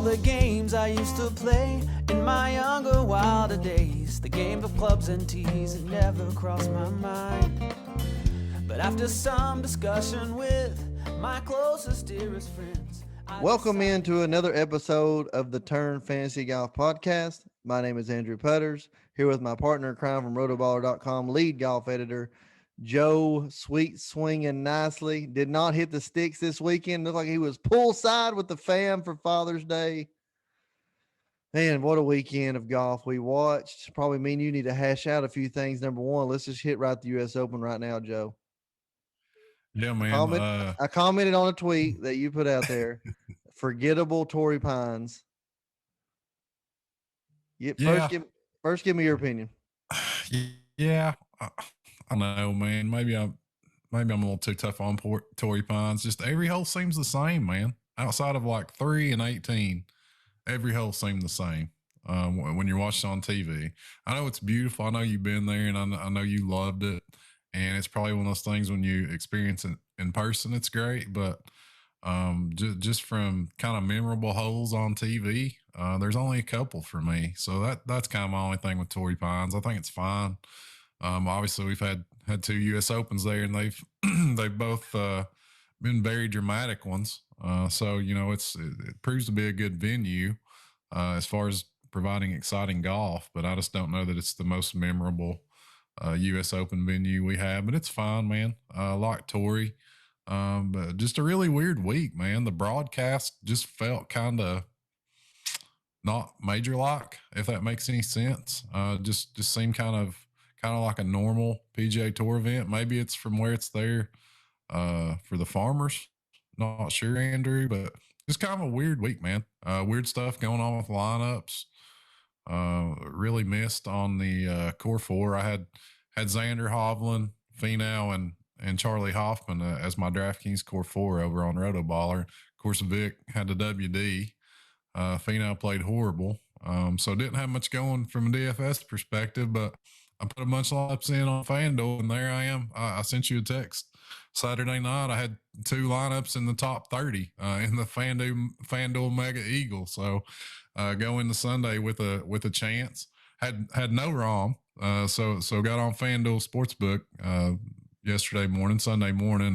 all the games I used to play in my younger, wilder days. The game of clubs and tees had never crossed my mind. But after some discussion with my closest, dearest friends, Welcome into another episode of the Turn Fantasy Golf Podcast. My name is Andrew Putters, here with my partner in crime from Rotoballer.com, lead golf editor, Joe Sweet Swinging Nicely. Did not hit the sticks this weekend. Looked like he was poolside with the fam for Father's Day. Man, what a weekend of golf we watched. Probably mean you need to hash out a few things. Number one, let's just hit right the U.S. Open right now, Joe. Yeah, man. I commented on a tweet that you put out there. Forgettable Torrey Pines. First, give me your opinion. Yeah, I don't know, man. Maybe I'm a little too tough on Torrey Pines. Just every hole seems the same, man. Outside of like 3 and 18, every hole seemed the same. When you're watching on TV, I know it's beautiful. I know you've been there, and I know you loved it. And it's probably one of those things when you experience it in person, it's great. But just from kind of memorable holes on TV, there's only a couple for me. So that's kind of my only thing with Torrey Pines. I think it's fine. Obviously, we've had 2 U.S. Opens there, and they've both been very dramatic ones. So you know, it proves to be a good venue as far as providing exciting golf. But I just don't know that it's the most memorable U.S. Open venue we have, but it's fine, man. Like Torrey, but just a really weird week, man. The broadcast just felt kind of not major like, if that makes any sense. Just seemed kind of like a normal PGA Tour event. Maybe it's from where it's there for the farmers. Not sure, Andrew, but just kind of a weird week, man. Weird stuff going on with lineups. Really missed on the core 4. I had Xander, Hovland, Finau, and Charlie Hoffman as my DraftKings core 4 over on Rotoballer. Of course, Vic had the WD. Finau played horrible, so didn't have much going from a DFS perspective. But I put a bunch of lineups in on FanDuel, and there I am. I sent you a text Saturday night. I had 2 lineups in the top 30 in the FanDuel Mega Eagle. So go into Sunday with a chance. Had no ROM, so got on FanDuel Sportsbook Sunday morning,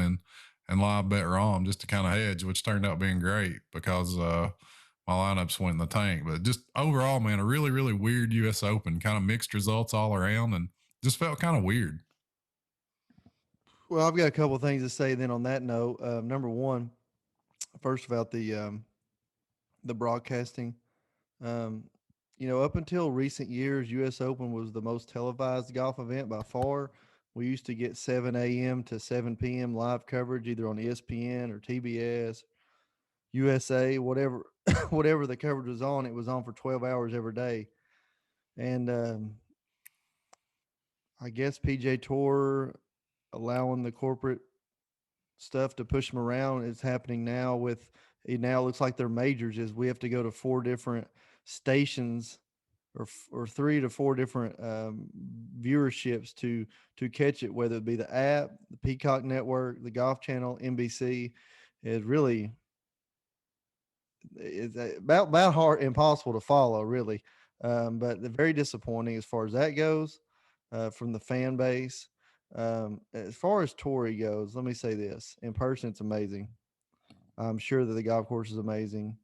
and live bet ROM just to kind of hedge, which turned out being great because my lineups went in the tank. But just overall, man, a really, really weird U.S. Open, kind of mixed results all around, and just felt kind of weird. Well, I've got a couple of things to say then on that note. Number one, first about the broadcasting. Up until recent years, U.S. Open was the most televised golf event by far. We used to get 7 a.m. to 7 p.m. live coverage either on ESPN or TBS, USA, whatever whatever the coverage was on. It was on for 12 hours every day. And I guess PJ Tour allowing the corporate stuff to push them around is happening now. With it now looks like their majors is we have to go to 4 different stations or 3 to 4 different viewerships to catch it, whether it be the app, the Peacock Network, the Golf Channel, NBC. Is really it's about hard, impossible to follow, really. But they're very disappointing as far as that goes from the fan base. As far as Torrey goes, let me say this: in person, it's amazing. I'm sure that the golf course is amazing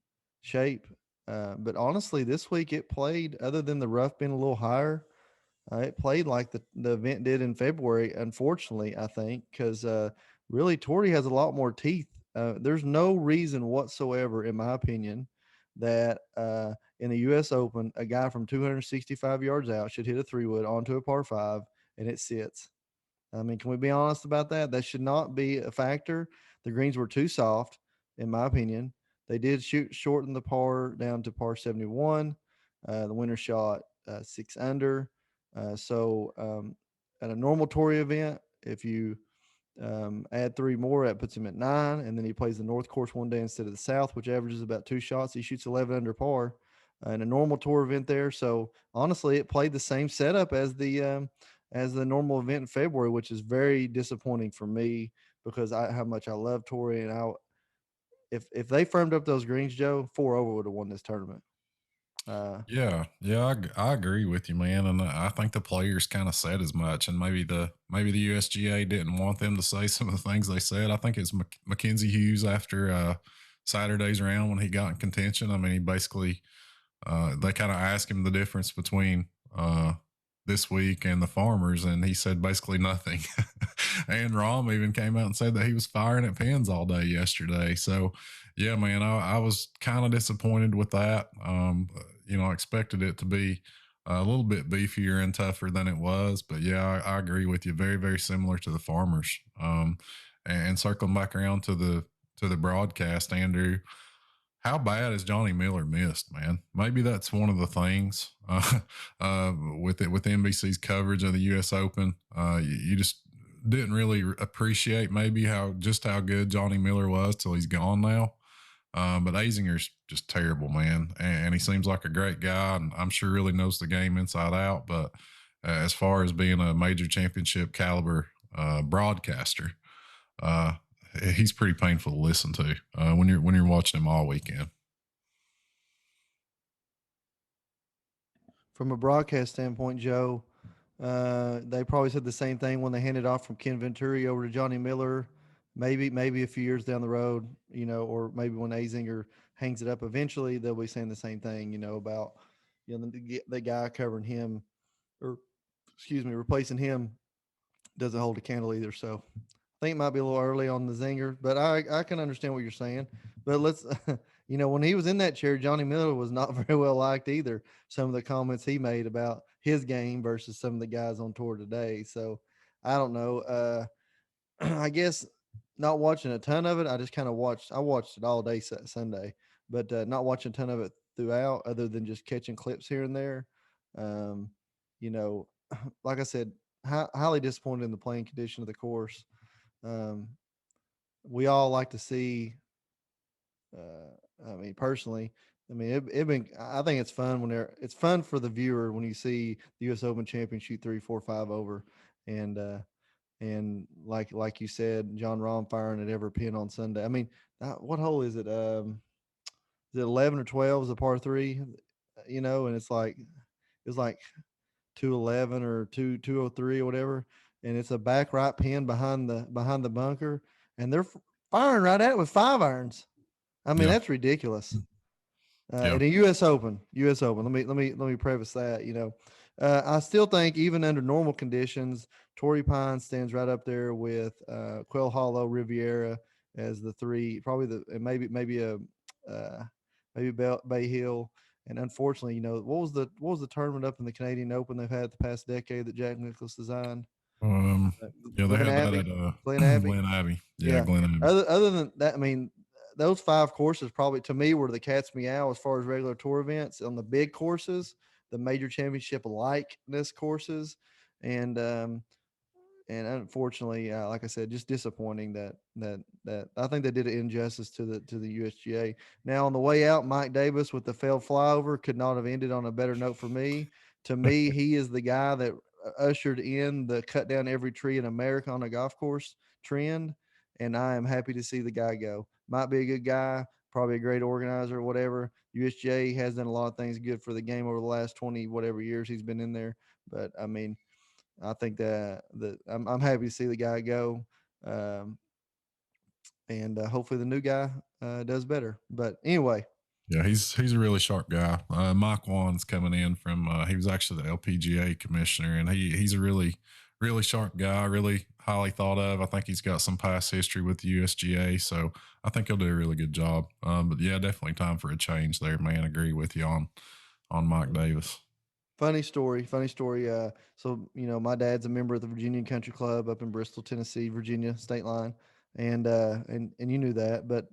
shape. But honestly, this week it played, other than the rough being a little higher, it played like the event did in February, unfortunately, I think, because really Torrey has a lot more teeth. There's no reason whatsoever, in my opinion, that in the U.S. Open, a guy from 265 yards out should hit a 3-wood onto a par 5 and it sits. I mean, can we be honest about that? That should not be a factor. The greens were too soft, in my opinion. They did shorten the par down to par 71. The winner shot 6 under. So at a normal Torrey event, if you add 3 more, that puts him at 9. And then he plays the North Course one day instead of the South, which averages about 2 shots. He shoots 11 under par in a normal Tour event there. So honestly, it played the same setup as the normal event in February, which is very disappointing for me because how much I love Torrey, and if they firmed up those greens, Joe, 4 over would have won this tournament. Yeah, I agree with you, man, and I think the players kind of said as much, and maybe the USGA didn't want them to say some of the things they said. I think it's Mackenzie Hughes after Saturday's round when he got in contention. I mean, he basically they kind of asked him the difference between this week and the Farmers, and he said basically nothing. And Rahm even came out and said that he was firing at pins all day yesterday. So, yeah, man, I was kind of disappointed with that. I expected it to be a little bit beefier and tougher than it was, but yeah, I agree with you. Very, very similar to the Farmers. And circling back around to the broadcast, Andrew, how bad is Johnny Miller missed, man? Maybe that's one of the things with NBC's coverage of the U.S. Open. You just didn't really appreciate maybe how good Johnny Miller was till he's gone now. But Azinger's just terrible, man, and he seems like a great guy, and I'm sure really knows the game inside out. But as far as being a major championship caliber broadcaster, he's pretty painful to listen to when you're watching him all weekend. From a broadcast standpoint, Joe, they probably said the same thing when they handed off from Ken Venturi over to Johnny Miller. Maybe a few years down the road, or maybe when Azinger hangs it up eventually, they'll be saying the same thing, about the guy covering him, or replacing him doesn't hold a candle either. So I think it might be a little early on the Zinger, but I can understand what you're saying. But let's, when he was in that chair, Johnny Miller was not very well liked either. Some of the comments he made about his game versus some of the guys on tour today. So I don't know. I guess not watching a ton of it. I just kind of watched it all day Sunday, but not watching a ton of it throughout other than just catching clips here and there. Like I said, highly disappointed in the playing condition of the course. We all like to see, personally, I think it's fun it's fun for the viewer when you see the U.S. Open champion shoot 3, 4, 5 over, and like you said, John Rahm firing at every pin on Sunday. I mean, what hole is it? Is it 11 or 12? Is a par 3? And it's like 211 or 203 or whatever, and it's a back right pin behind the bunker, and they're firing right at it with 5 irons. I mean, that's ridiculous. In a U.S. Open. Let me preface that. I still think even under normal conditions, Torrey Pines stands right up there with Quail Hollow, Riviera as the 3. Probably maybe Bay Hill. And unfortunately, what was the tournament up in the Canadian Open they've had the past decade that Jack Nicklaus designed? They had that at Glen Abbey. Glen Abbey. Yeah, Glen Abbey. Other than that, those 5 courses probably to me were the cat's meow as far as regular tour events. On the big courses, the major championship likeness courses, and unfortunately, like I said, just disappointing that I think they did an injustice to the USGA. Now on the way out, Mike Davis with the failed flyover could not have ended on a better note for me. To me, he is the guy that ushered in the cut down every tree in America on a golf course trend, and I am happy to see the guy go. Might be a good guy, probably a great organizer or whatever. USGA has done a lot of things good for the game over the last 20 whatever years he's been in there, but I think that I'm happy to see the guy go, and hopefully the new guy does better. But anyway, yeah, he's a really sharp guy. Mike Wan's coming in from he was actually the LPGA commissioner, and he's a really sharp guy, really highly thought of. I think he's got some past history with the USGA, so I think he'll do a really good job. But yeah, definitely time for a change there, man. Agree with you on Mike Davis. Funny story. So, my dad's a member of the Virginia Country Club up in Bristol, Tennessee, Virginia state line. And you knew that, but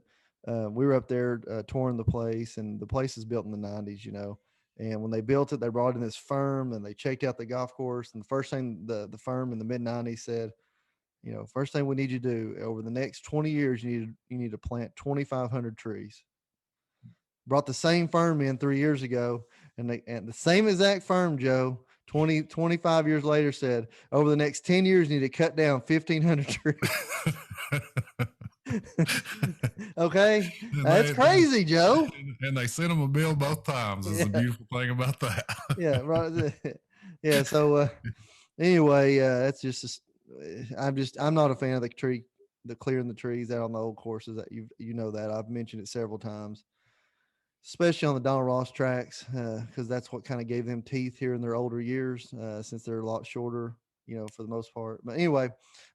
we were up there touring the place, and the place is built in the 90s, and when they built it, they brought in this firm and they checked out the golf course. And the first thing the firm in the mid 90s said, first thing we need you to do over the next 20 years, you need to plant 2,500 trees. Brought the same firm in 3 years ago, and the same exact firm, Joe, 25 years later said, over the next 10 years, you need to cut down 1,500 trees. Okay, And that's crazy, Joe. and they sent him a bill both times. Is the Yeah, beautiful thing about that. yeah, right. Yeah. So anyway, that's just. I'm not a fan of the clearing the trees out on the old courses. That you know that I've mentioned it several times, especially on the Donald Ross tracks, because that's what kind of gave them teeth here in their older years, since they're a lot shorter, for the most part. But anyway,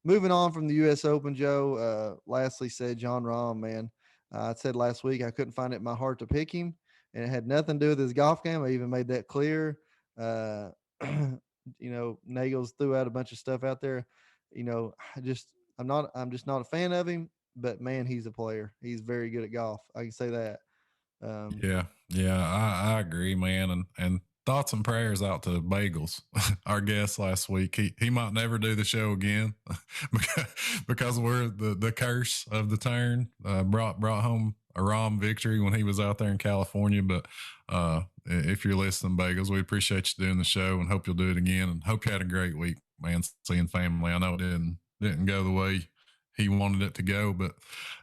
moving on from the U.S. Open, Joe. Lastly, said John Rahm, man. I said last week I couldn't find it in my heart to pick him, and it had nothing to do with his golf game. I even made that clear. Uh, Nagels threw out a bunch of stuff out there. I'm just not a fan of him. But man, he's a player. He's very good at golf. I can say that. Yeah, yeah, I agree, man. And thoughts and prayers out to Bagels, our guest last week. He might never do the show again because we're the curse of the turn. Brought home a Rom victory when he was out there in California. But if you're listening, Bagels, we appreciate you doing the show and hope you'll do it again. And hope you had a great week, man. Seeing family. I know it didn't go the way he wanted it to go. But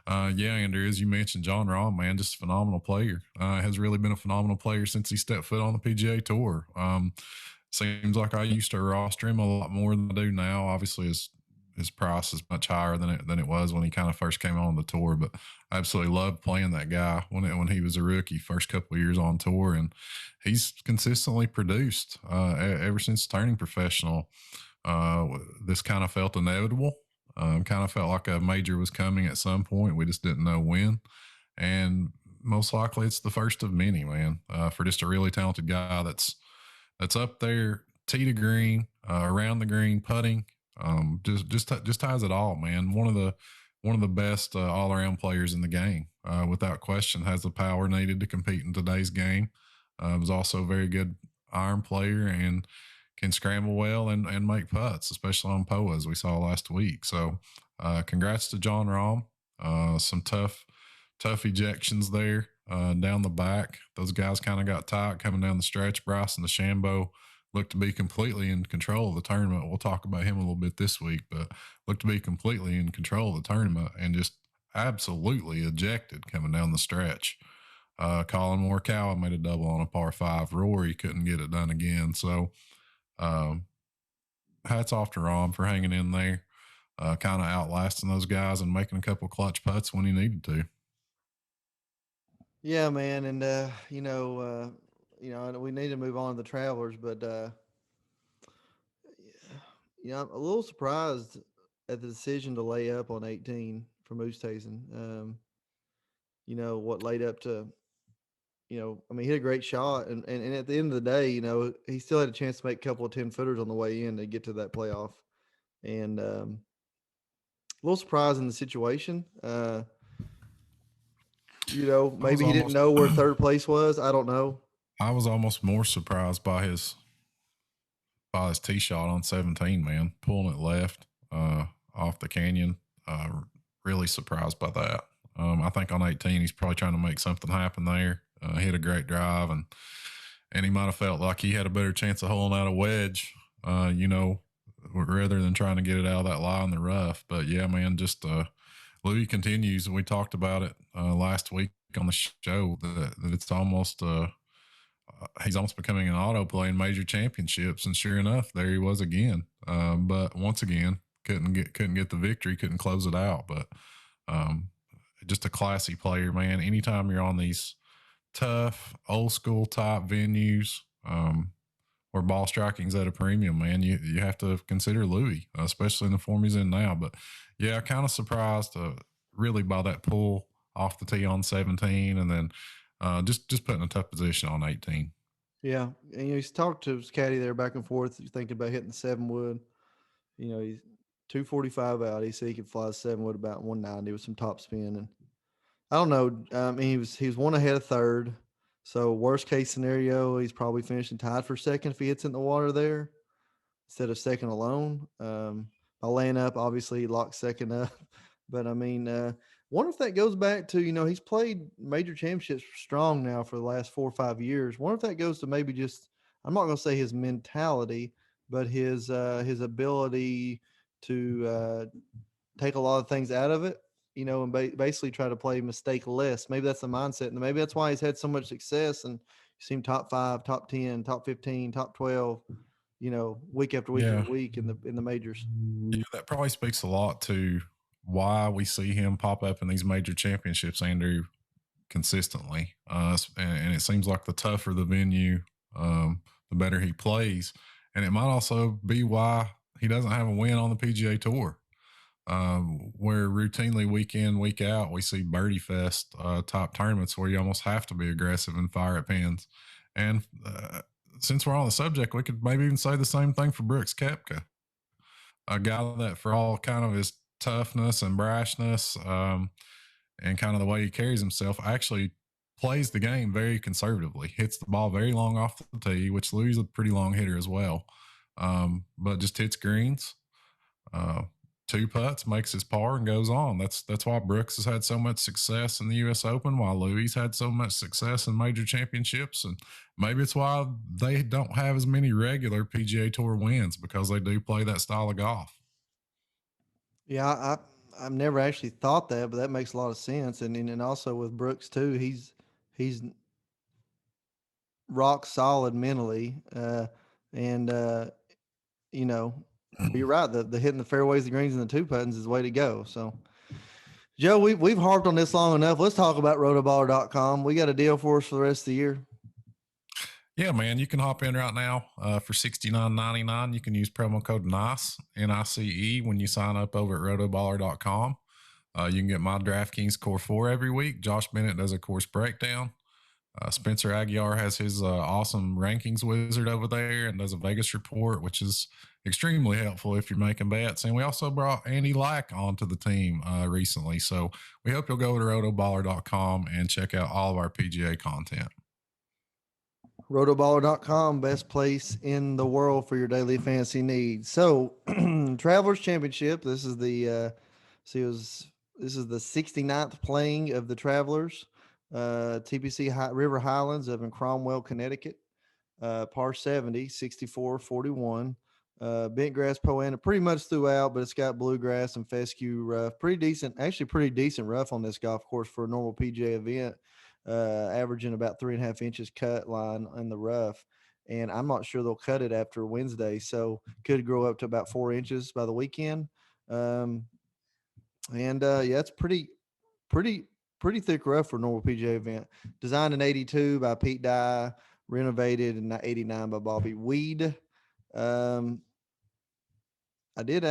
yeah, Andrew, as you mentioned, John Rahm, man, just a phenomenal player. Has really been a phenomenal player since he stepped foot on the PGA Tour. Seems like I used to roster him a lot more than I do now. Obviously, his price is much higher than it was when he kind of first came on the tour. But I absolutely loved playing that guy when he was a rookie, first couple of years on tour, and he's consistently produced ever since turning professional. This kind of felt inevitable. Kind of felt like a major was coming at some point. We just didn't know when. And most likely it's the first of many, man, for just a really talented guy that's up there, tee to green, around the green, putting, just ties it all, man. One of the best all around players in the game, without question. Has the power needed to compete in today's game. Was also a very good iron player and can scramble well and make putts, especially on POA, as we saw last week. So congrats to John Rahm. Some tough ejections there down the back. Those guys kind of got tight coming down the stretch. Bryce and DeChambeau looked to be completely in control of the tournament. We'll talk about him a little bit this week, but looked to be completely in control of the tournament and just absolutely ejected coming down the stretch. Colin Morikawa made a double on a par 5. Rory couldn't get it done again. So hats off to Rahm for hanging in there, kind of outlasting those guys and making a couple clutch putts when he needed to. Yeah, man, and we need to move on to the Travelers, but I'm a little surprised at the decision to lay up on 18 from Oosthuizen. What laid up to, I mean, he hit a great shot, and at the end of the day, he still had a chance to make a couple of 10-footers on the way in to get to that playoff, and a little surprised in the situation. Maybe he didn't know where third place was. I don't know. I was almost more surprised by his tee shot on 17, man, pulling it left off the canyon. Really surprised by that. I think on 18, he's probably trying to make something happen there. Hit a great drive, and he might have felt like he had a better chance of holding out a wedge, rather than trying to get it out of that lie in the rough. But yeah, man, just Louis continues. We talked about it last week on the show that it's almost he's almost becoming an autoplay in major championships, and sure enough, there he was again. But once again, couldn't get the victory, couldn't close it out. But just a classy player, man. Anytime you're on these tough, old school type venues, where ball striking's at a premium, man, you have to consider Louis, especially in the form he's in now. But yeah, kind of surprised really by that pull off the tee on 17, and then just put in a tough position on 18. Yeah, and he's talked to his caddy there back and forth. He's thinking about hitting the 7-wood. He's 245 out. He said he could fly the 7-wood about 190 with some top spin, and I don't know. I mean, he was one ahead of third. So worst case scenario, he's probably finishing tied for second if he hits it in the water there instead of second alone. By laying up, obviously he locks second up. But I mean, wonder if that goes back to, he's played major championships strong now for the last 4 or 5 years. Wonder if that goes to maybe just, I'm not going to say his mentality, but his ability to take a lot of things out of it and basically try to play mistake less. Maybe that's the mindset, and maybe that's why he's had so much success. And you see him top 5, top 10, top 15, top 12. Week after week Yeah. after week in the majors. Yeah, that probably speaks a lot to why we see him pop up in these major championships, Andrew, consistently. And it seems like the tougher the venue, the better he plays. And it might also be why he doesn't have a win on the PGA Tour, where routinely week in, week out, we see Birdie Fest type tournaments where you almost have to be aggressive and fire at pins. And since we're on the subject, we could maybe even say the same thing for Brooks Koepka, a guy that for all kind of his toughness and brashness, and kind of the way he carries himself, actually plays the game very conservatively, hits the ball very long off the tee, which Louis is a pretty long hitter as well, but just hits greens, uh, two putts, makes his par, and goes on. That's why Brooks has had so much success in the U.S. Open, while Louis had so much success in major championships, and maybe it's why they don't have as many regular PGA Tour wins, because they do play that style of golf. Yeah, I've never actually thought that, but that makes a lot of sense. And also with Brooks too, he's rock solid mentally, and but you're right. The hitting the fairways, the greens, and the two puttings is the way to go. So, Joe, we've harped on this long enough. Let's talk about Rotoballer.com. We got a deal for us for the rest of the year. Yeah, man, you can hop in right now for $69.99. You can use promo code NICE, NICE, when you sign up over at rotoballer.com. You can get my DraftKings Core 4 every week. Josh Bennett does a course breakdown. Spencer Aguiar has his awesome rankings wizard over there and does a Vegas report, which is extremely helpful if you're making bets. And we also brought Andy Lack onto the team recently. So we hope you'll go to rotoballer.com and check out all of our PGA content. Rotoballer.com, best place in the world for your daily fantasy needs. So, Travelers Championship. This is the this is the 69th playing of the Travelers. TPC River Highlands up in Cromwell, Connecticut. Par 70, 64, 41. Bent grass Poana pretty much throughout, but it's got bluegrass and fescue rough. Pretty decent rough on this golf course for a normal PGA event. Averaging about 3.5 inches cut line in the rough. And I'm not sure they'll cut it after Wednesday, so could grow up to about 4 inches by the weekend. Yeah, it's pretty thick rough for a normal PGA event. Designed in '82 by Pete Dye, renovated in '89 by Bobby Weed. I did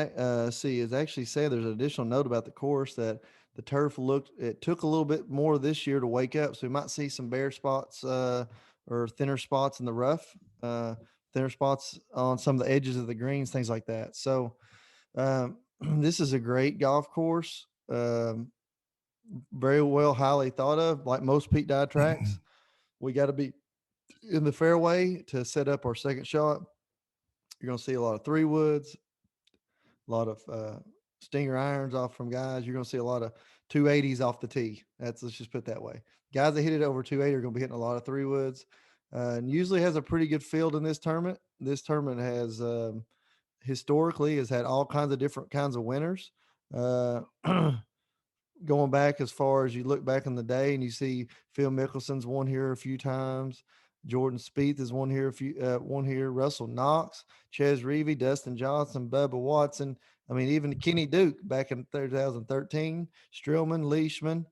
see is actually say there's an additional note about the course that the turf took a little bit more this year to wake up, so we might see some bare spots or thinner spots in the rough, thinner spots on some of the edges of the greens, things like that. So this is a great golf course, very well highly thought of, like most Pete Dye tracks. We got to be in the fairway to set up our second shot. You're going to see a lot of 3-woods, a lot of stinger irons off from guys. You're going to see a lot of 280s off the tee. Let's just put it that way. Guys that hit it over 280 are going to be hitting a lot of 3-woods. And usually has a pretty good field in this tournament. This tournament has historically has had all kinds of different kinds of winners. Going back as far as you look back in the day and you see Phil Mickelson's won here a few times. Jordan Spieth has won here one here. Russell Knox, Ches Reavie, Dustin Johnson, Bubba Watson. I mean, even Kenny Duke back in 2013. Strillman, Leishman.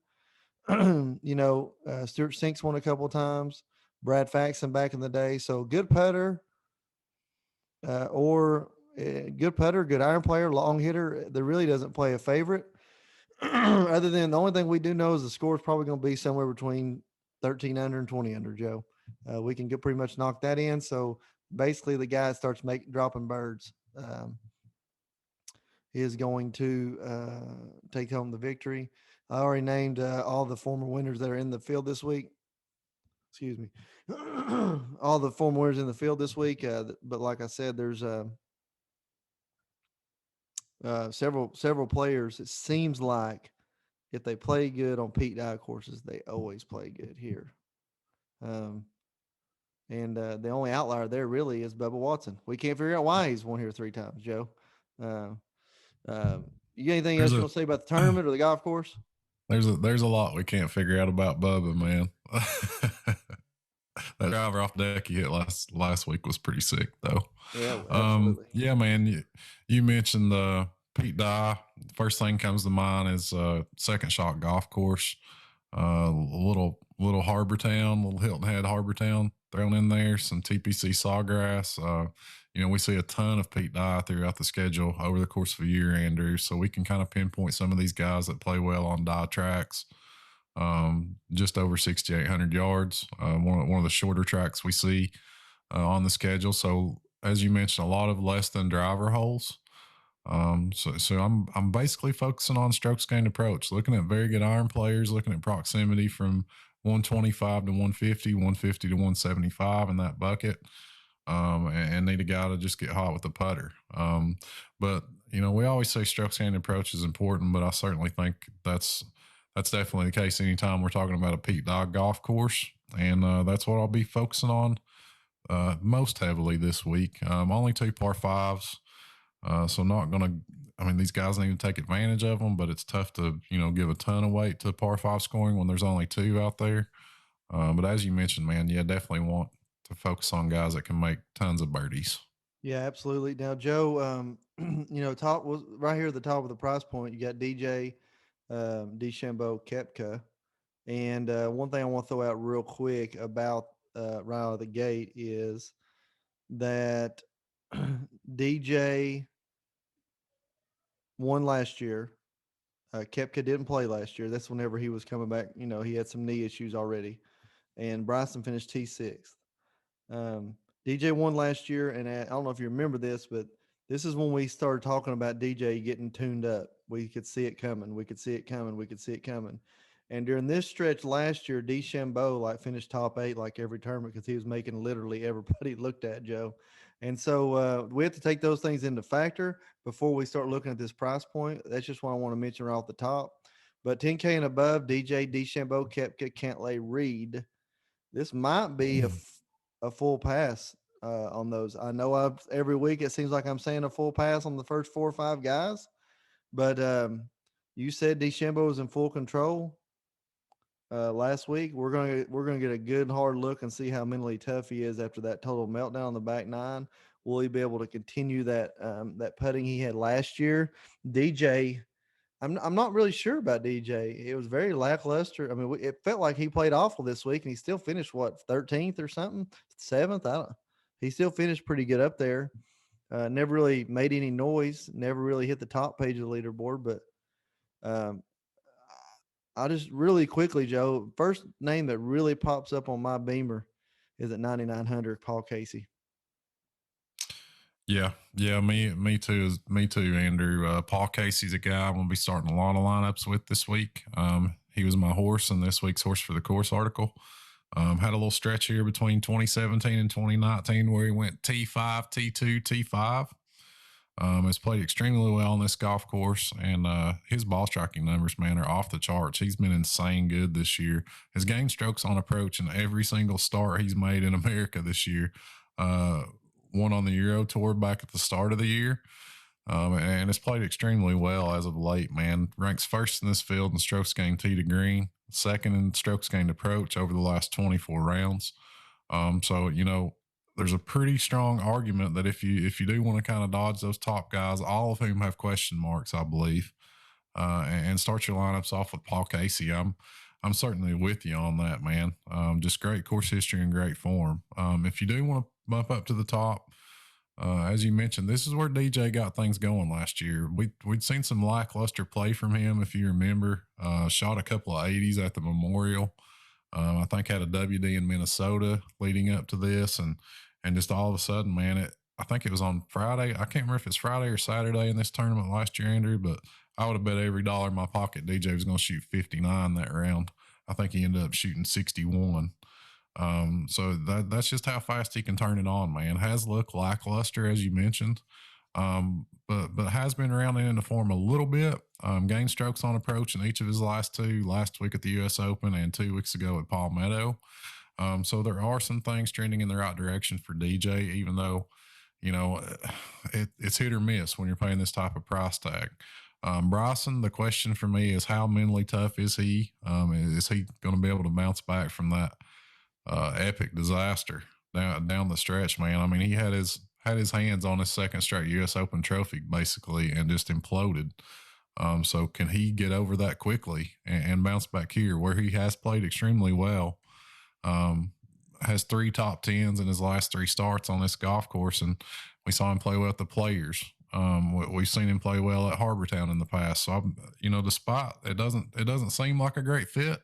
Stuart Sink's won a couple of times. Brad Faxon back in the day. So good putter, good putter, good iron player, long hitter. There really doesn't play a favorite. Other than the only thing we do know is the score is probably going to be somewhere between 13 under and 20 under, Joe. We can pretty much knock that in. So basically the guy starts dropping birds. Is going to take home the victory. I already named all the former winners that are in the field this week. Excuse me. All the former winners in the field this week. But like I said, there's several players. It seems like if they play good on Pete Dye courses, they always play good here. And the only outlier there really is Bubba Watson. We can't figure out why he's won here 3 times, Joe. You got anything else you want to say about the tournament or the golf course? There's a lot we can't figure out about Bubba, man. That driver off deck he hit last week was pretty sick, though. Yeah, absolutely. Yeah, man. You mentioned Pete Dye. First thing comes to mind is Second Shot Golf Course. Little Harbor Town, little Hilton Head Harbor Town thrown in there. Some TPC Sawgrass. We see a ton of Pete Dye throughout the schedule over the course of a year, Andrew. So we can kind of pinpoint some of these guys that play well on Dye tracks. Just over 6,800 yards. One of the shorter tracks we see on the schedule. So as you mentioned, a lot of less than driver holes. So I'm basically focusing on strokes gained approach, looking at very good iron players, looking at proximity from 125 to 150, 150 to 175 in that bucket. And need a guy to just get hot with the putter. But we always say strokes gained approach is important, but I certainly think that's definitely the case anytime we're talking about a Pete Dye golf course. And that's what I'll be focusing on most heavily this week. Only 2 par 5s. So not going to, these guys need to take advantage of them, but it's tough to, give a ton of weight to par 5 scoring when there's only 2 out there. But as you mentioned, man, definitely want to focus on guys that can make tons of birdies. Yeah, absolutely. Now, Joe, top was right here at the top of the price point. You got DJ, DeChambeau, Koepka. And one thing I want to throw out real quick about right out of the gate is that DJ won last year. Koepka didn't play last year. That's whenever he was coming back. He had some knee issues already. And Bryson finished T6th. DJ won last year, and I don't know if you remember this, but this is when we started talking about DJ getting tuned up. We could see it coming. We could see it coming. And during this stretch last year, DeChambeau finished top 8 every tournament because he was making literally everybody looked at, Joe. And so we have to take those things into factor before we start looking at this price point. That's just what I want to mention right off the top. But 10K and above, DJ, DeChambeau, Koepka, Cantley, Reed. This might be a full pass on those. I know every week it seems like I'm saying a full pass on the first 4 or 5 guys, but you said DeChambeau was in full control last week. We're gonna get a good hard look and see how mentally tough he is after that total meltdown on the back 9. Will he be able to continue that putting he had last year? DJ, I'm not really sure about DJ. It was very lackluster. It felt like he played awful this week, and he still finished 13th or something, 7th. He still finished pretty good up there. Never really made any noise. Never really hit the top page of the leaderboard. But I just really quickly, Joe, first name that really pops up on my beamer is at 9,900, Paul Casey. Yeah, me too, Andrew. Paul Casey's a guy I'm going to be starting a lot of lineups with this week. He was my horse in this week's Horse for the Course article. Had a little stretch here between 2017 and 2019 where he went T5, T2, T5. Has played extremely well on this golf course, and his ball striking numbers, man, are off the charts. He's been insane good this year. His gained strokes on approach in every single start he's made in America this year. One on the Euro Tour back at the start of the year. And has played extremely well as of late, man. Ranks first in this field in strokes gained tee to green, second in strokes gained approach over the last 24 rounds. So, there's a pretty strong argument that if you do want to kind of dodge those top guys, all of whom have question marks, I believe, and start your lineups off with Paul Casey, I'm certainly with you on that, man. Just great course history and great form. If you do want to bump up to the top, as you mentioned, this is where DJ got things going last year. We'd seen some lackluster play from him, if you remember. Shot a couple of 80s at the Memorial. I think had a WD in Minnesota leading up to this, and just all of a sudden, man, I think it was on Friday. I can't remember if it's Friday or Saturday in this tournament last year, Andrew, but I would have bet every dollar in my pocket DJ was going to shoot 59 that round. I think he ended up shooting 61. So that's just how fast he can turn it on, man. Has looked lackluster, as you mentioned, but has been rounding into form a little bit. Gained strokes on approach in each of his last 2, last week at the U.S. Open and 2 weeks ago at Palmetto. So there are some things trending in the right direction for DJ, even though, it's hit or miss when you're paying this type of price tag. Bryson, the question for me is how mentally tough is he? Is he going to be able to bounce back from that epic disaster down the stretch, man? I mean, he had his hands on his second straight U.S. Open trophy basically, and just imploded. So can he get over that quickly and bounce back here where he has played extremely well? Has 3 top tens in his last 3 starts on this golf course, and we saw him play well at the Players. We've seen him play well at Harbortown in the past. So, despite it doesn't seem like a great fit,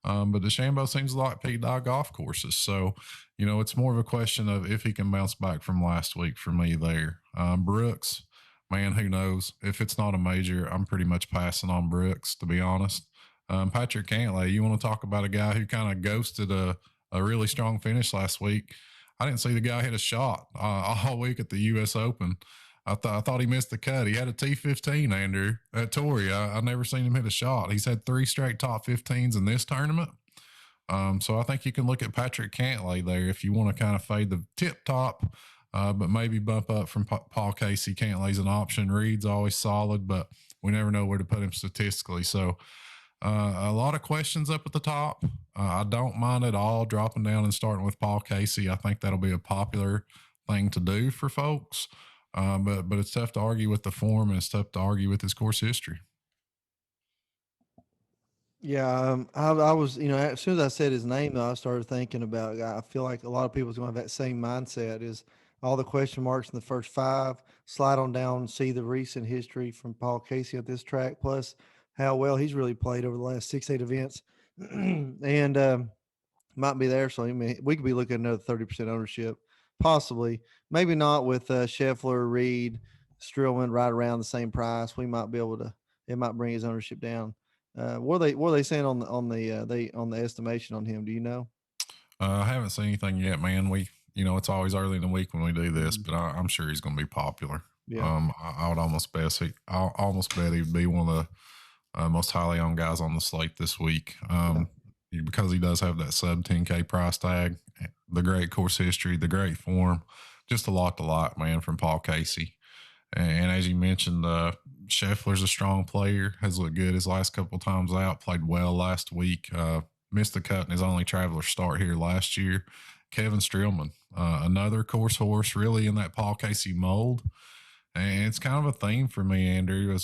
but DeChambeau seems to like Pete Dye golf courses. So, it's more of a question of if he can bounce back from last week for me there. Brooks, man, who knows? If it's not a major, I'm pretty much passing on Brooks, to be honest. Patrick Cantley, you want to talk about a guy who kind of ghosted a really strong finish last week. I didn't see the guy hit a shot all week at the U.S. Open. I thought he missed the cut. He had a T15, Andrew, at Torrey. I never seen him hit a shot. He's had 3 straight top 15s in this tournament. So I think you can look at Patrick Cantley there if you want to kind of fade the tip top, but maybe bump up from Paul Casey. Cantley's an option. Reed's always solid, but we never know where to put him statistically. So a lot of questions up at the top. I don't mind at all dropping down and starting with Paul Casey. I think that'll be a popular thing to do for folks. But it's tough to argue with the form, and it's tough to argue with his course history. Yeah, I was, as soon as I said his name, though, I started thinking about. I feel like a lot of people's going to have that same mindset. Is all the question marks in the first 5? Slide on down and see the recent history from Paul Casey at this track, plus how well he's really played over the last 6-8 events, and might be there. So we could be looking at another 30% ownership, possibly. Maybe not with Scheffler, Reed, Streelman right around the same price. We might be able to. It might bring his ownership down. What are they saying on the estimation on him? Do you know? I haven't seen anything yet, man. It's always early in the week when we do this, but I'm sure he's going to be popular. Yeah. I would almost bet I'll almost bet he'd be one of the most highly owned guys on the slate this week. Because he does have that sub 10K price tag, the great course history, the great form, just a lot to like, man, from Paul Casey. And as you mentioned, Scheffler's a strong player, has looked good his last couple of times out, played well last week, missed the cut in his only traveler start here last year. Kevin Streelman, another course horse, really in that Paul Casey mold. And it's kind of a theme for me, Andrew,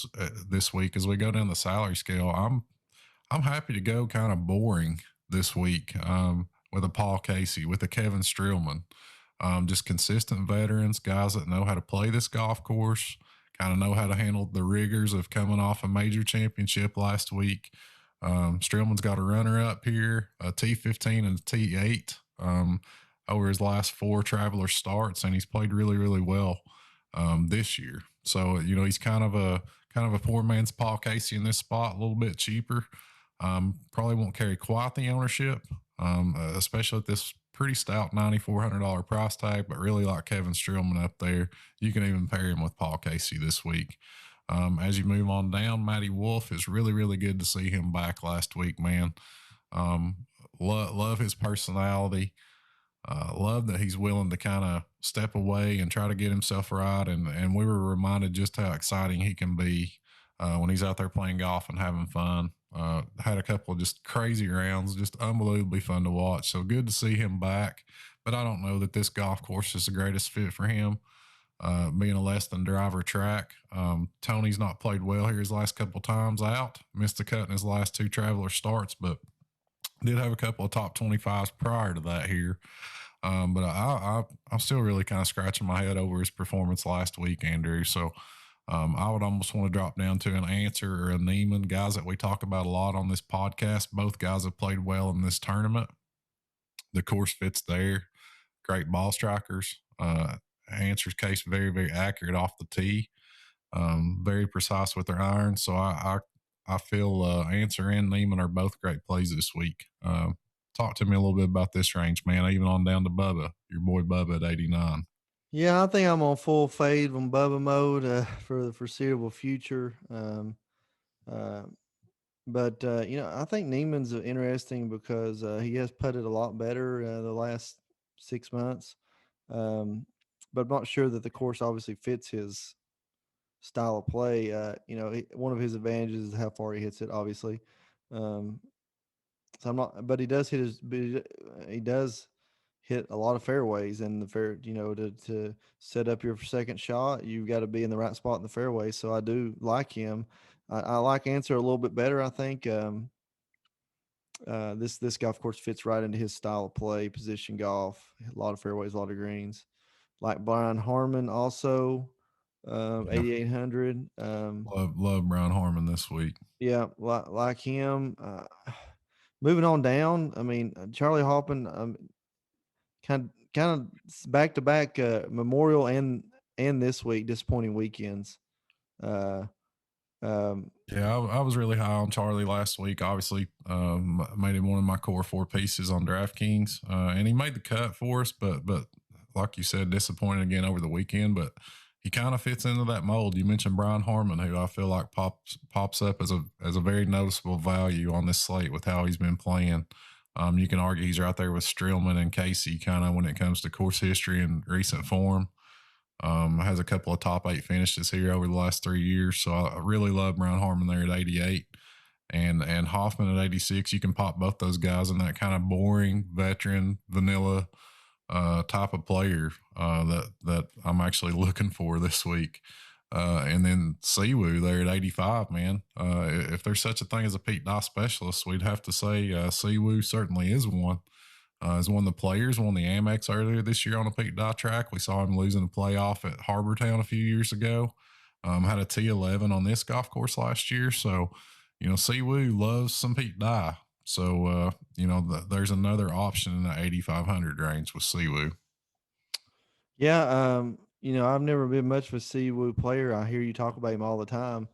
this week as we go down the salary scale. I'm happy to go kind of boring this week with a Paul Casey, with a Kevin Streelman. Just consistent veterans, guys that know how to play this golf course, kind of know how to handle the rigors of coming off a major championship last week. Streelman's got a runner up here, a T15 and a T8 over his last 4 traveler starts, and he's played really, really well this year. So he's kind of a poor man's Paul Casey in this spot, a little bit cheaper. Probably won't carry quite the ownership, especially at this pretty stout $9,400 price tag, but really like Kevin Streelman up there. You can even pair him with Paul Casey this week. As you move on down, Maddie Wolfe is really, really good to see him back last week, man. Love his personality. Love that he's willing to kind of step away and try to get himself right. And we were reminded just how exciting he can be when he's out there playing golf and having fun. Had a couple of just crazy rounds, just unbelievably fun to watch. So good to see him back. But I don't know that this golf course is the greatest fit for him, being a less than driver track. Tony's not played well here his last couple of times out. Missed the cut in his last 2 traveler starts, but did have a couple of top 25s prior to that here. But I'm still really kind of scratching my head over his performance last week, Andrew. So I would almost want to drop down to an Answer or a Neiman, guys that we talk about a lot on this podcast. Both guys have played well in this tournament. The course fits there. Great ball strikers. Answer's case very, very accurate off the tee. Very precise with their irons. So I feel Answer and Neiman are both great plays this week. Talk to me a little bit about this range, man. Even on down to Bubba, your boy Bubba at 89. Yeah, I think I'm on full fade from Bubba mode for the foreseeable future. But I think Neiman's interesting because he has putted a lot better the last 6 months. But I'm not sure that the course obviously fits his style of play. One of his advantages is how far he hits it, obviously. So I'm not, but he does he does hit a lot of fairways, and the fair, to set up your second shot, you've got to be in the right spot in the fairway. So I do like him. I like Answer a little bit better, I think. This golf course fits right into his style of play, position golf, a lot of fairways, a lot of greens. Like Brian Harmon also, Yeah. 8,800. Love Brian Harmon this week. Yeah, like him. Moving on down, I mean, Charlie Hoffman, kind of back to back Memorial and this week, disappointing weekends. Yeah, I was really high on Charlie last week. Obviously, made him one of my core 4 pieces on DraftKings, and he made the cut for us. But like you said, disappointed again over the weekend. But he kind of fits into that mold. You mentioned Brian Harmon, who I feel like pops up as a very noticeable value on this slate with how he's been playing. You can argue he's right there with Streelman and Casey, kind of when it comes to course history and recent form. Has a couple of top 8 finishes here over the last 3 years. So I really love Brian Harmon there at 88 and Hoffman at 86. You can pop both those guys in that kind of boring veteran vanilla type of player that I'm actually looking for this week. And then Siwoo there at 85, man. If there's such a thing as a Pete Dye specialist, we'd have to say Siwoo certainly is one. As one of the players, won the Amex earlier this year on a Pete Dye track. We saw him losing a playoff at Harbortown a few years ago. Had a T11 on this golf course last year. So, Siwoo loves some Pete Dye. So, there's another option in the 8,500 range with Siwoo. Yeah, I've never been much of a Siwoo player. I hear you talk about him all the time.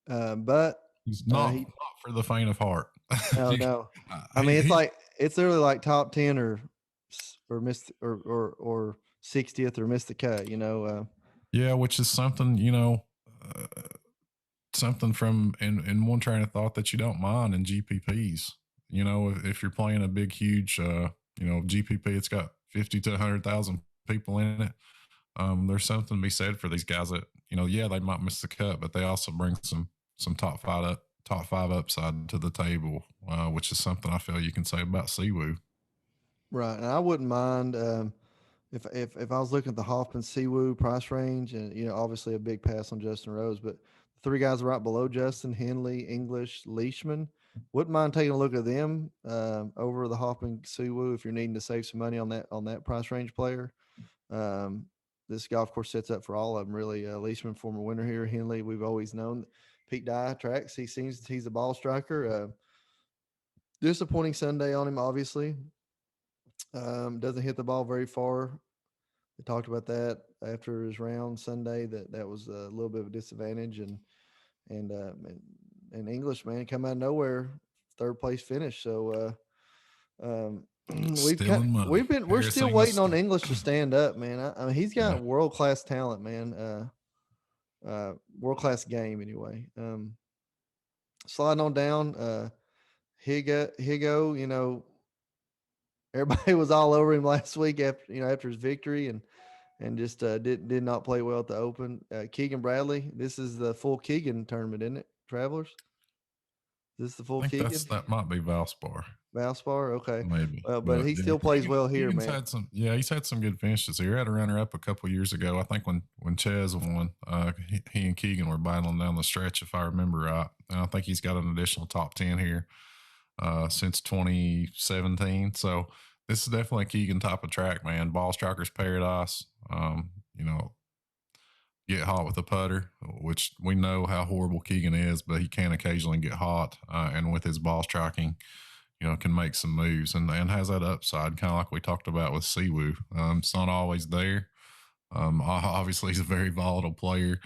But he's not for the faint of heart. No. I mean, it's literally like top 10 or miss or 60th or miss the cut, Yeah, which is something, something from in one train of thought that you don't mind in GPPs. If you're playing a big, huge, GPP, it's got 50 to 100,000 people in it. There's something to be said for these guys that, they might miss the cut, but they also bring some top five upside to the table, which is something I feel you can say about Siwoo. Right, and I wouldn't mind if I was looking at the Hoffman Siwoo price range, and obviously a big pass on Justin Rose, but the 3 guys right below Justin, Henley, English, Leishman, wouldn't mind taking a look at them over the Hoffman Siwoo if you're needing to save some money on that price range player. This golf course sets up for all of them, really. Leishman, former winner here. Henley, we've always known Pete Dye tracks. He's a ball striker. Disappointing Sunday on him, obviously. Doesn't hit the ball very far. We talked about that after his round Sunday. That was a little bit of a disadvantage, and English, man, come out of nowhere, 3rd place finish. So we're still waiting on English to stand up, man. I mean, he's got world class talent, man. World class game, anyway. Sliding on down, Higo, everybody was all over him last week after his victory, and just did not play well at the Open. Keegan Bradley, this is the full Keegan tournament, isn't it, Travelers? Is this the full Keegan? That might be Valspar. Valspar, okay, maybe. But he still plays well here, man. He's had some good finishes here. He had a runner-up a couple years ago. I think when Ches won, he and Keegan were battling down the stretch, if I remember right. And I think he's got an additional top 10 here since 2017. So this is definitely a Keegan type of track, man. Ball striker's paradise. Get hot with a putter, which we know how horrible Keegan is, but he can occasionally get hot, and with his ball striking, can make some moves and has that upside, kind of like we talked about with Siwoo. It's not always there. Obviously, he's a very volatile player.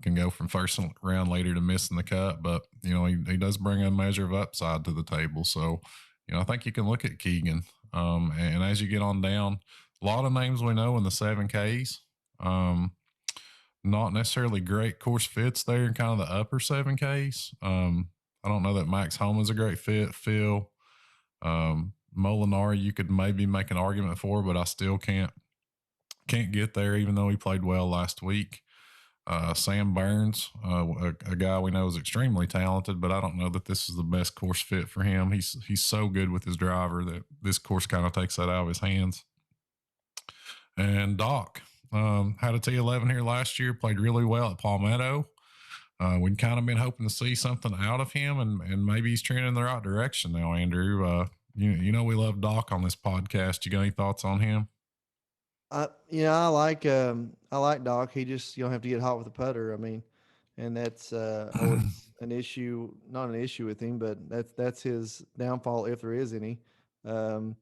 Can go from first round later to missing the cut, but he does bring a measure of upside to the table. So, I think you can look at Keegan. And as you get on down, a lot of names we know in the 7Ks. Not necessarily great course fits there in kind of the upper 7Ks. I don't know that Max Homa's a great fit. Phil, Molinari, you could maybe make an argument for, but I still can't can't get there, even though he played well last week. Sam Burns, a guy we know is extremely talented, but I don't know that this is the best course fit for him. He's so good with his driver that this course kind of takes that out of his hands. And Doc had a T11 here last year, played really well at Palmetto. We'd kind of been hoping to see something out of him, and maybe he's trending in the right direction now, Andrew. You know we love Doc on this podcast. You got any thoughts on him? I like Doc. He just you don't have to get hot with the putter. I mean, and that's always an issue. Not an issue with him, but that's his downfall if there is any. Um,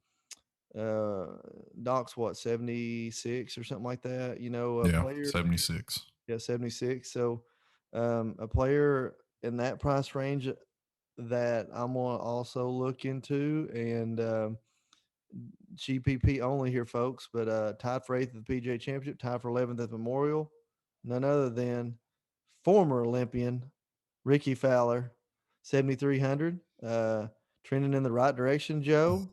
Doc's what 76 or something like that. A Yeah, player. 76. Yeah, 76. So, a player in that price range that I'm gonna also look into, and GPP only here, folks, but tied for 8th at the PGA Championship, tied for 11th at Memorial. None other than former Olympian Ricky Fowler, 7,300. Trending in the right direction, Joe.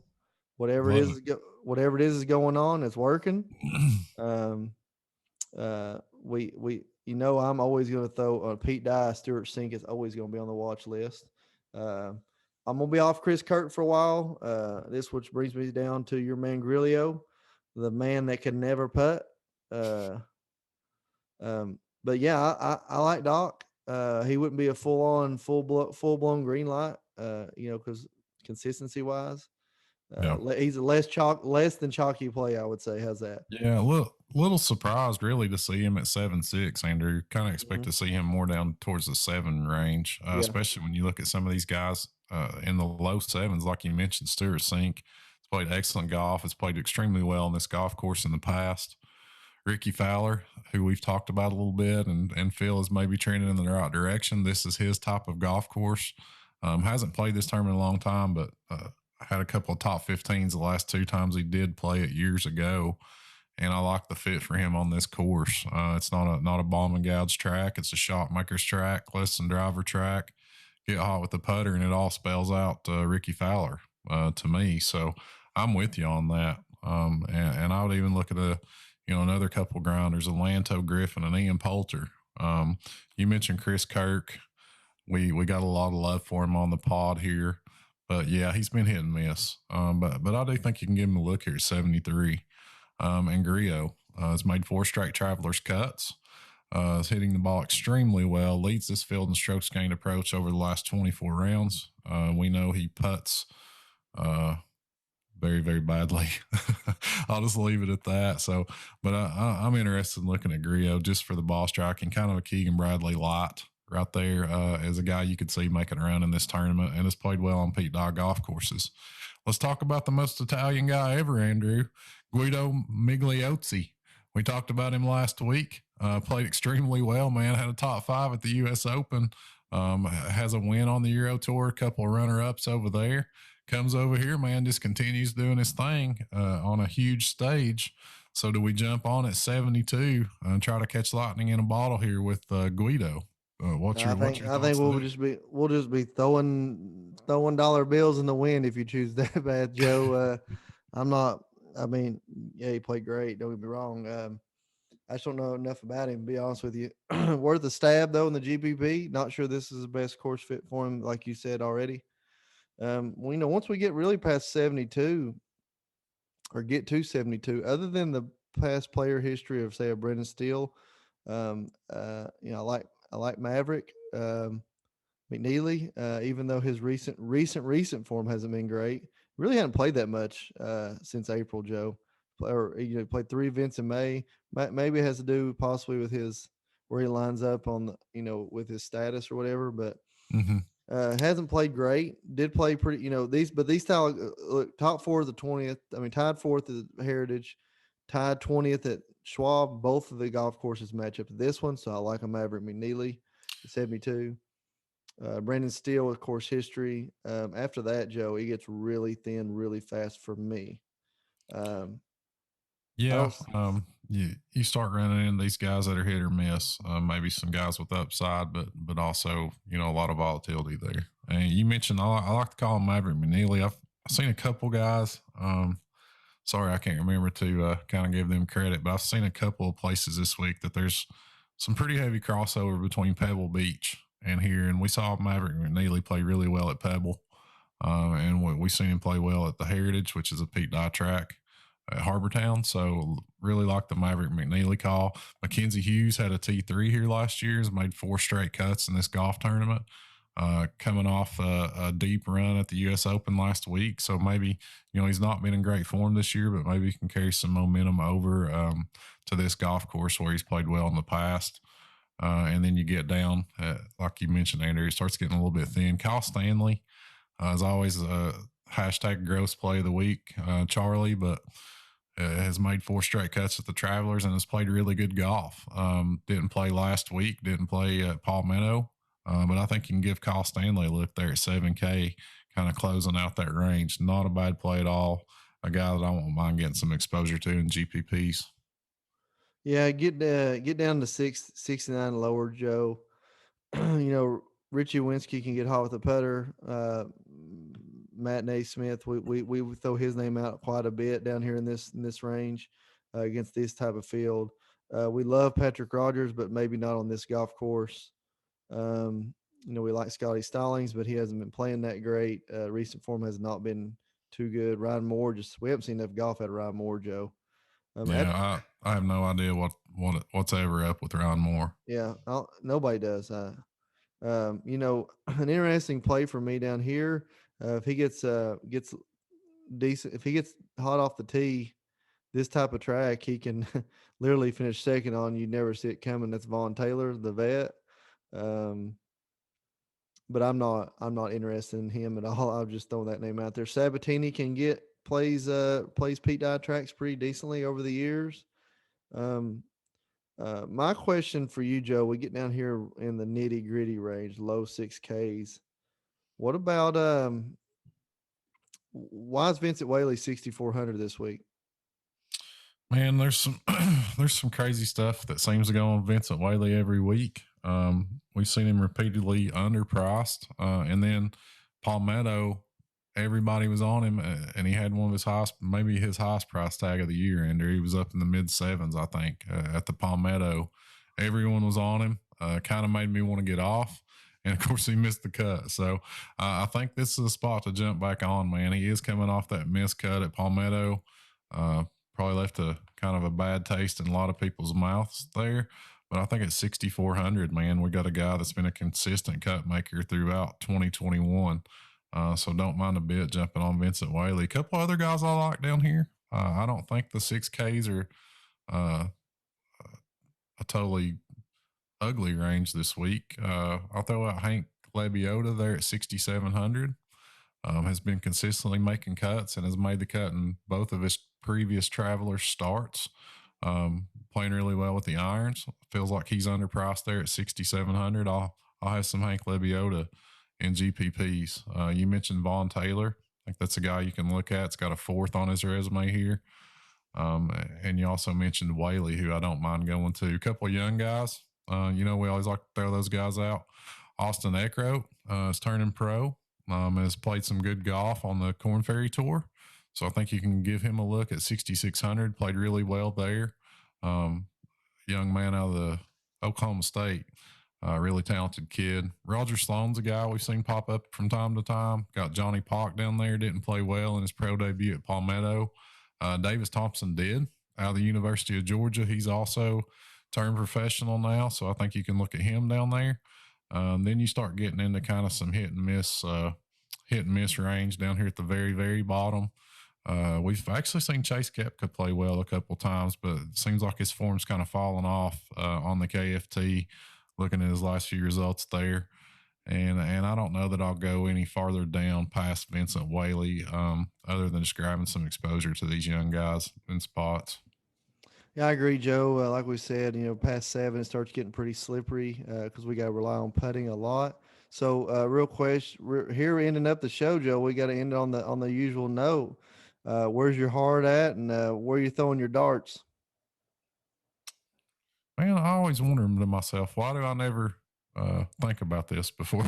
Whatever it Love is, whatever it is going on, it's working. it. Um, we I'm always going to throw Pete Dye, Stuart Sink is always going to be on the watch list. I'm going to be off Chris Kirk for a while. This which brings me down to your man Grillo, the man that can never putt. But yeah, I like Doc. He wouldn't be a full blown green light. Because consistency wise, Yeah. he's a less than chalky play. I would say. How's that? Yeah, little surprised really to see him at 7'6", Andrew. Kind of expect to see him more down towards the 7 range, Yeah. especially when you look at some of these guys in the low 7s, like you mentioned. Stuart Sink has played excellent golf. Has played extremely well on this golf course in the past. Ricky Fowler, who we've talked about a little bit, and Phil is maybe trending in the right direction. This is his type of golf course. Hasn't played this tournament in a long time, but had a couple of top 15s the last 2 times he did play it years ago. And I like the fit for him on this course. It's not a bomb and gouge track. It's a shot maker's track, lesson driver track. Get hot with the putter, and it all spells out Ricky Fowler to me. So I'm with you on that. And I would even look at another couple grounders, a Lanto Griffin and Ian Poulter. You mentioned Chris Kirk. We got a lot of love for him on the pod here. But yeah, he's been hit and miss. But I do think you can give him a look here at 73. And Guido has made 4 straight Travelers cuts. Is hitting the ball extremely well. Leads this field in strokes gained approach over the last 24 rounds. We know he putts very, very badly. I'll just leave it at that. So, but I'm interested in looking at Guido just for the ball striking, kind of a Keegan Bradley light right there as a guy you could see making a run in this tournament, and has played well on Pete Dye golf courses. Let's talk about the most Italian guy ever, Andrew, Guido Migliotzi. We talked about him last week. Played extremely well, man. Had a top 5 at the U.S. Open. Has a win on the Euro Tour, a couple of runner-ups over there. Comes over here, man, just continues doing his thing on a huge stage. So do we jump on at 72 and try to catch lightning in a bottle here with Guido? What's your thoughts? I think we'll just be throwing dollar bills in the wind if you choose that bad, Joe. I'm not. I mean, yeah, he played great. Don't get me wrong. I just don't know enough about him, to be honest with you. Worth a stab though in the GPP. Not sure this is the best course fit for him, like you said already. Once we get really past 72 or get to 72, other than the past player history of say a Brendan Steele, I like Maverick McNealy, even though his recent form hasn't been great. Really hadn't played that much since April, Joe. Played 3 events in May. Maybe it has to do possibly with his where he lines up on the with his status or whatever. But hasn't played great. Did play pretty. These style look top 4 of the 20th. I mean, tied 4th at Heritage, tied 20th at Schwab. Both of the golf courses match up to this one, so I like a Maverick McNealy, 72. Brandon Steele with course history. After that, Joe, he gets really thin really fast for me. You start running into these guys that are hit or miss. Maybe some guys with upside, but also a lot of volatility there. And you mentioned I like to call him Maverick McNealy. I've seen a couple guys sorry, I can't remember to kind of give them credit, but I've seen a couple of places this week that there's some pretty heavy crossover between Pebble Beach and here. And we saw Maverick McNealy play really well at Pebble. And we seen him play well at the Heritage, which is a Pete Dye track at Harbortown. So really like the Maverick McNealy call. Mackenzie Hughes had a T3 here last year, has made 4 straight cuts in this golf tournament. Coming off a deep run at the U.S. Open last week. So maybe, he's not been in great form this year, but maybe he can carry some momentum over to this golf course where he's played well in the past. And then you get down, like you mentioned, Andrew, it starts getting a little bit thin. Kyle Stanley is always a hashtag gross play of the week, Charlie, but has made 4 straight cuts at the Travelers and has played really good golf. Didn't play last week, didn't play at Palmetto. But I think you can give Kyle Stanley a look there at 7K, kind of closing out that range. Not a bad play at all. A guy that I won't mind getting some exposure to in GPPs. Yeah, get down to 69 lower, Joe. Richie Winsky can get hot with a putter. Matt Naismith, we throw his name out quite a bit down here in this range against this type of field. We love Patrick Rogers, but maybe not on this golf course. We like Scotty Stallings, but he hasn't been playing that great. Recent form has not been too good. Ryan Moore, we haven't seen enough golf out of Ryan Moore, Joe. I have no idea what's ever up with Ryan Moore. Yeah, nobody does. An interesting play for me down here. If he gets decent, if he gets hot off the tee, this type of track, he can literally finish second on. You never see it coming. That's Vaughn Taylor, the vet. But I'm not interested in him at all. I'll just throw that name out there. Sabatini can plays Pete Dye tracks pretty decently over the years. My question for you, Joe, we get down here in the nitty gritty range, low 6Ks. What about why is Vincent Whaley 6,400 this week? Man, there's some crazy stuff that seems to go on Vincent Whaley every week. We've seen him repeatedly underpriced, and then Palmetto, everybody was on him, and he had one of his highest price tag of the year. And he was up in the mid 7s, I think, at the Palmetto. Everyone was on him. Kind of made me want to get off. And of course, he missed the cut. So I think this is a spot to jump back on, man. He is coming off that missed cut at Palmetto. Probably left a kind of a bad taste in a lot of people's mouths there. But I think at 6,400, man, we got a guy that's been a consistent cut maker throughout 2021. So don't mind a bit jumping on Vincent Whaley. A couple other guys I like down here. I don't think the 6Ks are a totally ugly range this week. I'll throw out Hank Lebioda there at 6,700. Has been consistently making cuts and has made the cut in both of his previous Traveler starts. Playing really well with the irons. Feels like he's underpriced there at 6,700. I'll have some Hank Lebioda in GPPs. You mentioned Vaughn Taylor. I think that's a guy you can look at. It's got a 4th on his resume here. And you also mentioned Whaley, who I don't mind going to. A couple of young guys. We always like to throw those guys out. Austin Eckroat is turning pro. Has played some good golf on the Korn Ferry Tour. So I think you can give him a look at 6,600. Played really well there. Young man out of the Oklahoma State. Really talented kid. Roger Sloan's a guy we've seen pop up from time to time. Got Johnny Pock down there. Didn't play well in his pro debut at Palmetto. Davis Thompson did out of the University of Georgia. He's also turned professional now. So I think you can look at him down there. Then you start getting into kind of some hit and miss range down here at the very, very bottom. We've actually seen Chase Koepka play well a couple times, but it seems like his form's kind of fallen off on the KFT, looking at his last few results there. And I don't know that I'll go any farther down past Vincent Whaley, other than just grabbing some exposure to these young guys in spots. Yeah, I agree, Joe. Like we said, past 7, it starts getting pretty slippery because we got to rely on putting a lot. So, real question, here ending up the show, Joe. We got to end it on the usual note. Where's your heart at, and where are you throwing your darts? Man, I always wonder to myself, why do I never think about this before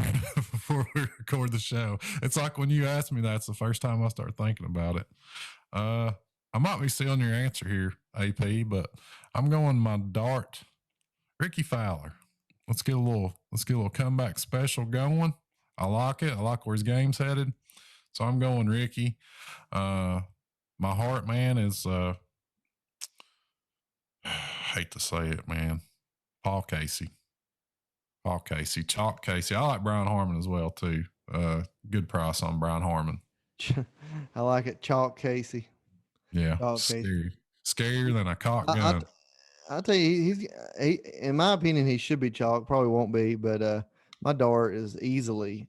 we record the show? It's like when you ask me that, it's the first time I start thinking about it. I might be stealing your answer here, AP, but I'm going my dart, Ricky Fowler. Let's get a little comeback special going. I like it. I like where his game's headed. So I'm going Ricky. My heart, man, is hate to say it, man. Paul Casey. Chalk Casey. I like Brian Harmon as well, too. Good price on Brian Harmon. I like it. Chalk Casey. Yeah. Chalk Casey. Scarier than a cock gun. I'll tell you, he, in my opinion, he should be chalk. Probably won't be, but my dart is easily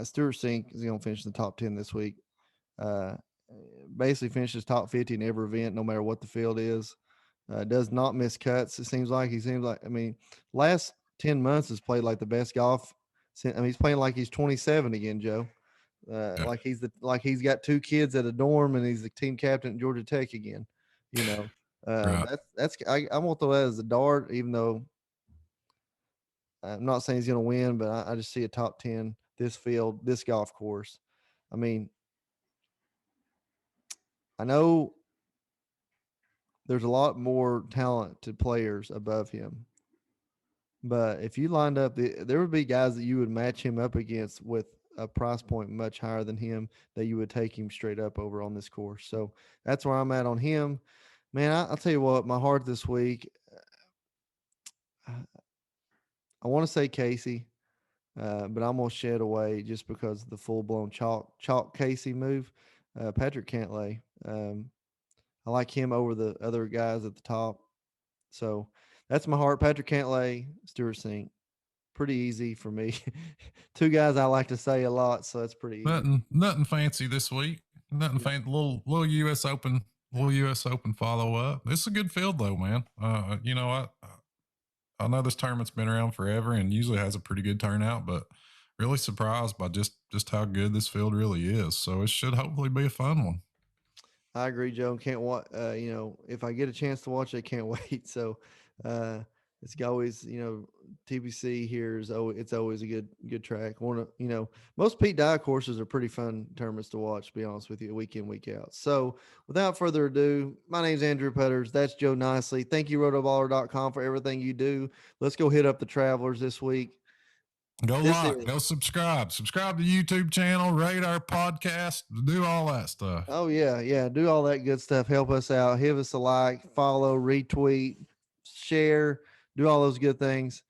Stuart Sink is going to finish in the top 10 this week. Basically finishes top 50 in every event, no matter what the field is. Does not miss cuts. It seems like last 10 months has played like the best golf. He's playing like he's 27 again, Joe. Like he's got 2 kids at a dorm and he's the team captain at Georgia Tech again. You know, Right. I won't throw that as a dart, even though I'm not saying he's going to win, but I just see a top 10 this field, this golf course. I mean, I know there's a lot more talented players above him, but if you lined up, there would be guys that you would match him up against with a price point much higher than him that you would take him straight up over on this course. So that's where I'm at on him. Man, I'll tell you what, my heart this week, I want to say Casey, but I'm going to shed away just because of the full-blown chalk Casey move. Patrick Cantley. I like him over the other guys at the top. So that's my heart. Patrick Cantley, Stuart Sink. Pretty easy for me. 2 guys I like to say a lot, so that's pretty easy. Nothing fancy this week. Nothing fancy. Little US Open. Little US Open follow up. It's a good field though, man. You know, I know this tournament's been around forever and usually has a pretty good turnout, but really surprised by just how good this field really is. So it should hopefully be a fun one. I agree, Joe. Can't watch. If I get a chance to watch it, I can't wait. So it's always, TBC here it's always a good track. Most Pete Dye courses are pretty fun tournaments to watch, to be honest with you, week in, week out. So without further ado, my name's Andrew Putters. That's Joe Nicely. Thank you, Rotoballer.com, for everything you do. Let's go hit up the Travelers this week. Go subscribe to the YouTube channel, rate our podcast, do all that stuff. Oh yeah. Do all that good stuff. Help us out. Give us a like, follow, retweet, share, do all those good things.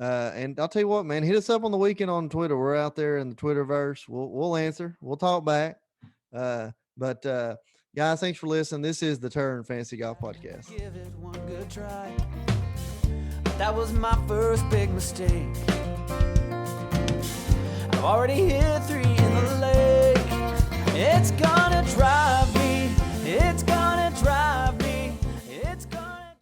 And I'll tell you what, man, hit us up on the weekend on Twitter. We're out there in the Twitterverse. We'll answer. We'll talk back. But guys, thanks for listening. This is the Turn Fantasy Golf Podcast. Give it one good try. That was my first big mistake. I've already hit 3